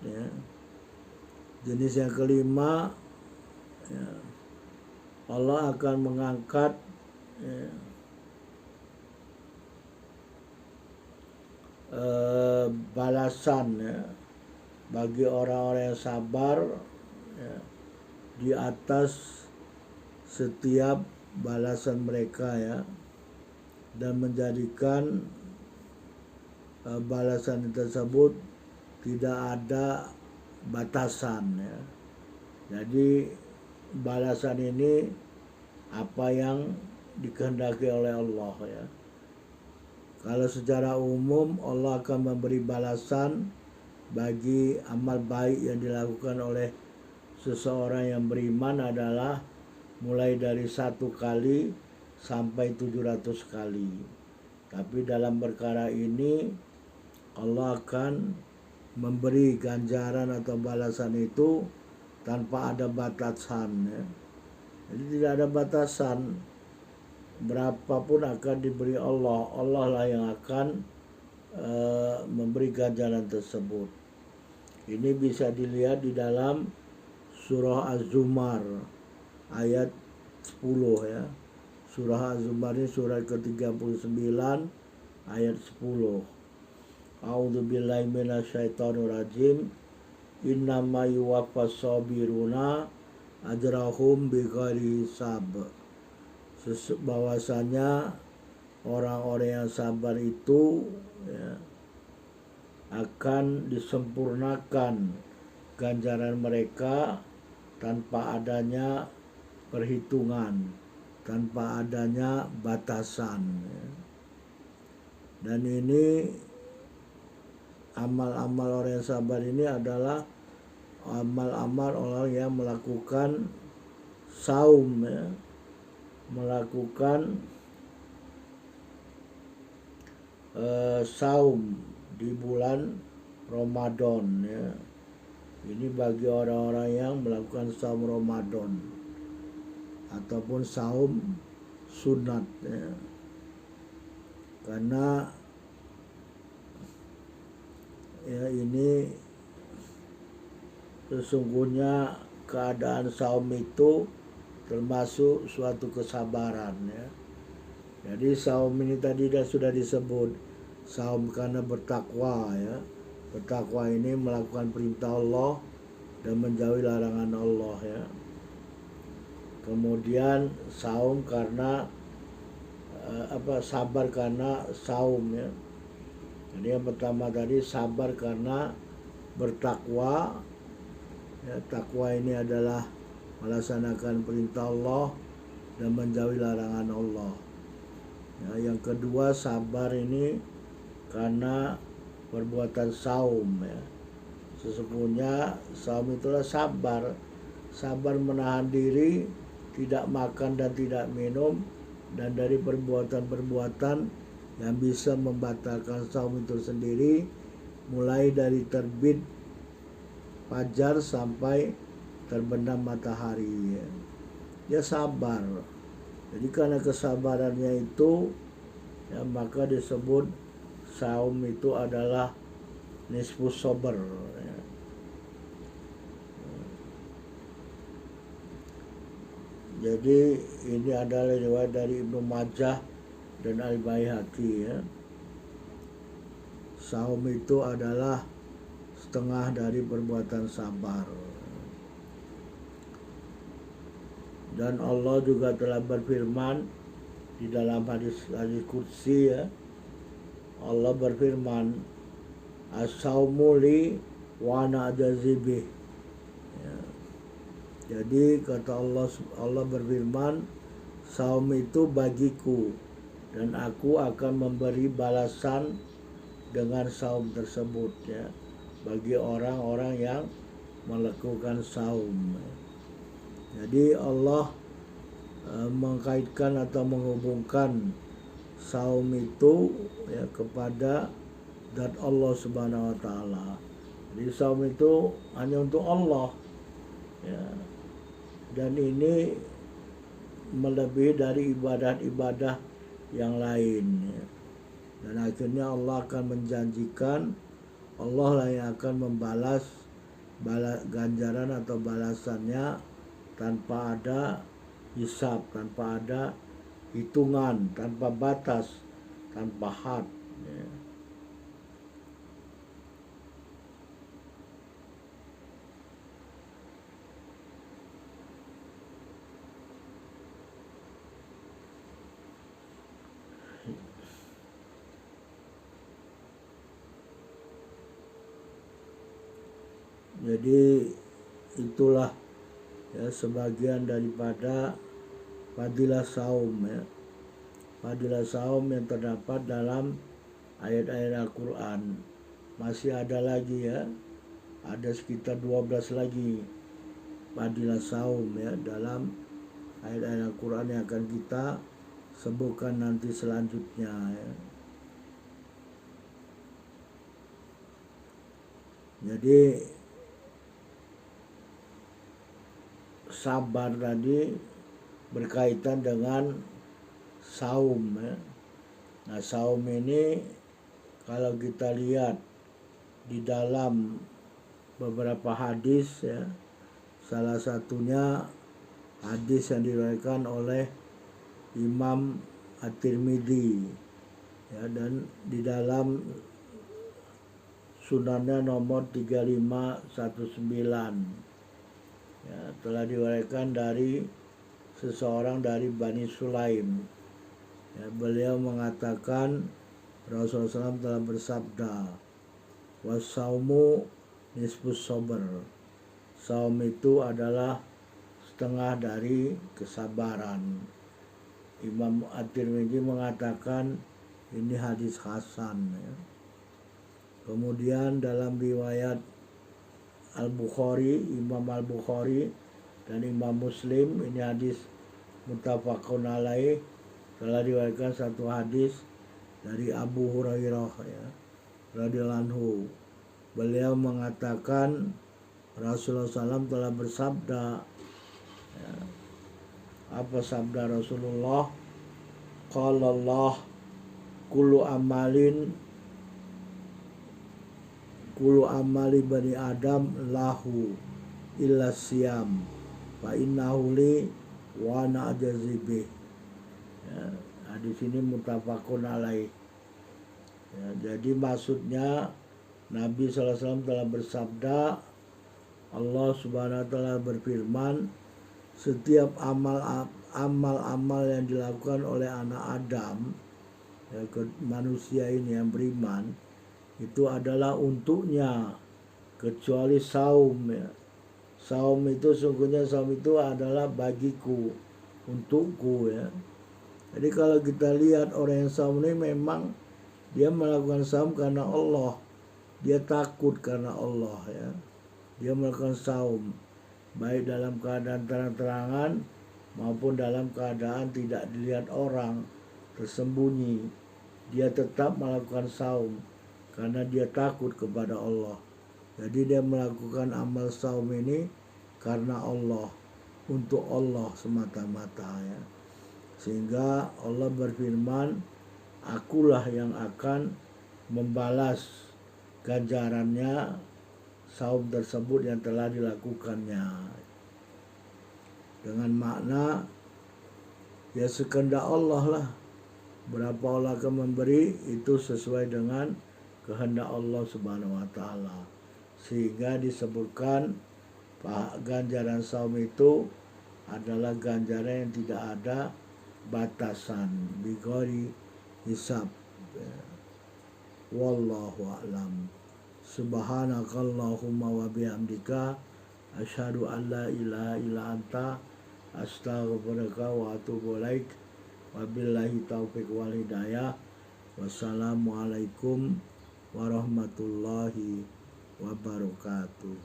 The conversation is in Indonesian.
ya. Jenis yang kelima, ya, Allah akan mengangkat, ya, balasan, ya, bagi orang-orang yang sabar, ya, di atas setiap balasan mereka, ya, dan menjadikan balasan tersebut tidak ada batasan, ya. Jadi balasan ini apa yang dikehendaki oleh Allah, ya. Kalau secara umum Allah akan memberi balasan bagi amal baik yang dilakukan oleh seseorang yang beriman adalah mulai dari 1 kali sampai 700 kali. Tapi dalam perkara ini Allah akan memberi ganjaran atau balasan itu tanpa ada batasan, ya. Jadi tidak ada batasan, berapapun akan diberi Allah. Allah lah yang akan memberi ganjaran tersebut. Ini bisa dilihat di dalam surah Az-Zumar ayat 10, ya. Surah Az-Zumar ini surah ke-39 ayat 10. A'udzubillahi minasyaitonirrajim. Innama yuwaffas sabiruna ajrahum bighairi hisab. Bahwasanya orang-orang yang sabar itu, ya, akan disempurnakan ganjaran mereka tanpa adanya perhitungan, tanpa adanya batasan, ya. Dan ini amal-amal orang yang sabar ini adalah amal-amal orang yang melakukan saum, ya, melakukan saum di bulan Ramadan, ya. Ini bagi orang-orang yang melakukan saum Ramadan ataupun saum sunat, ya. Karena, ya, ini sesungguhnya keadaan saum itu termasuk suatu kesabaran, ya. Jadi saum ini tadi sudah disebut saum karena bertakwa, ya. Bertakwa ini melakukan perintah Allah dan menjauhi larangan Allah, ya. Kemudian saum karena sabar karena saum, ya. Jadi yang pertama tadi sabar karena bertakwa, ya. Takwa ini adalah melaksanakan perintah Allah dan menjauhi larangan Allah, ya. Yang kedua sabar ini karena perbuatan saum, ya. Sesungguhnya saum itulah sabar, sabar menahan diri, tidak makan dan tidak minum, dan dari perbuatan-perbuatan yang bisa membatalkan saum itu sendiri, mulai dari terbit fajar sampai terbenam matahari, ya. Dia sabar. Jadi karena kesabarannya itu, ya, maka disebut saum itu adalah nisfu sober, ya. Jadi ini adalah riwayat dari Ibnu Majah dan Al-Baihaqi, ya. Saum itu adalah setengah dari perbuatan sabar. Dan Allah juga telah berfirman di dalam hadis qudsi, ya. Allah berfirman, as-saumu li wa ana ajzi bih, ya. Jadi kata Allah berfirman, saum itu bagiku dan aku akan memberi balasan dengan saum tersebut, ya, bagi orang-orang yang melakukan saum. Jadi Allah mengkaitkan atau menghubungkan saum itu, ya, kepada zat Allah Subhanahu wa taala. Jadi saum itu hanya untuk Allah, ya. Dan ini melebihi dari ibadah-ibadah yang lain, ya. Dan akhirnya Allah akan menjanjikan, Allah lah yang akan membalas ganjaran atau balasannya tanpa ada hisab, tanpa ada hitungan, tanpa batas, tanpa had. Ya. Jadi itulah ya sebagian daripada fadilah saum ya. Fadilah saum yang terdapat dalam ayat-ayat Al-Quran. Masih ada lagi ya, ada sekitar 12 lagi fadilah saum ya dalam ayat-ayat Al-Quran yang akan kita sebutkan nanti selanjutnya ya. Jadi sabar tadi berkaitan dengan saum ya. Nah, saum ini kalau kita lihat di dalam beberapa hadis ya, salah satunya hadis yang diriwayatkan oleh Imam At-Tirmidzi ya, dan di dalam sunannya nomor 3519 ya, telah diriwayatkan dari seseorang dari Bani Sulaim ya, beliau mengatakan Rasulullah SAW telah bersabda, wasaumu nisfus sabr, saum itu adalah setengah dari kesabaran. Imam At-Tirmidzi mengatakan ini hadis hasan ya. Kemudian dalam riwayat Al-Bukhari, Imam Al-Bukhari dan Imam Muslim, ini hadis muttafaqun alaih, telah diriwayatkan satu hadis dari Abu Hurairah ya, radhiyallahu anhu. Beliau mengatakan Rasulullah SAW telah bersabda ya, apa sabda Rasulullah? Qala Allah kullu amali bani Adam lahu illa siyam fa innahu li wa ana ajazi bih. Ya, hadis ini muttafaqun alaih. Ya, jadi maksudnya Nabi SAW telah bersabda, Allah Subhanahu wa taala berfirman, setiap amal-amal yang dilakukan oleh anak Adam ya, manusia ini yang beriman, itu adalah untuknya kecuali saum ya. Saum itu sungguhnya saum itu adalah bagiku, untukku ya. Jadi kalau kita lihat orang yang saum ini memang dia melakukan saum karena Allah, dia takut karena Allah ya. Dia melakukan saum baik dalam keadaan terang-terangan maupun dalam keadaan tidak dilihat orang, tersembunyi. Dia tetap melakukan saum karena dia takut kepada Allah. Jadi dia melakukan amal saum ini karena Allah, untuk Allah semata-mata ya. Sehingga Allah berfirman, akulah yang akan membalas ganjarannya saum tersebut yang telah dilakukannya. Dengan makna ya sekehendak Allah lah, berapa Allah akan memberi itu sesuai dengan kehendak Allah Subhanahu wa taala. Sehingga disebutkan ganjaran saum itu adalah ganjaran yang tidak ada batasan, bighairi hisab. Wallahu a'lam. Subhanakallahumma wa bihamdika asyhadu an la ilaha illa anta astaghfiruka wa atubu ilaik. Wabillahi taufiq wal hidayah. Wassalamualaikum warahmatullahi wabarakatuh.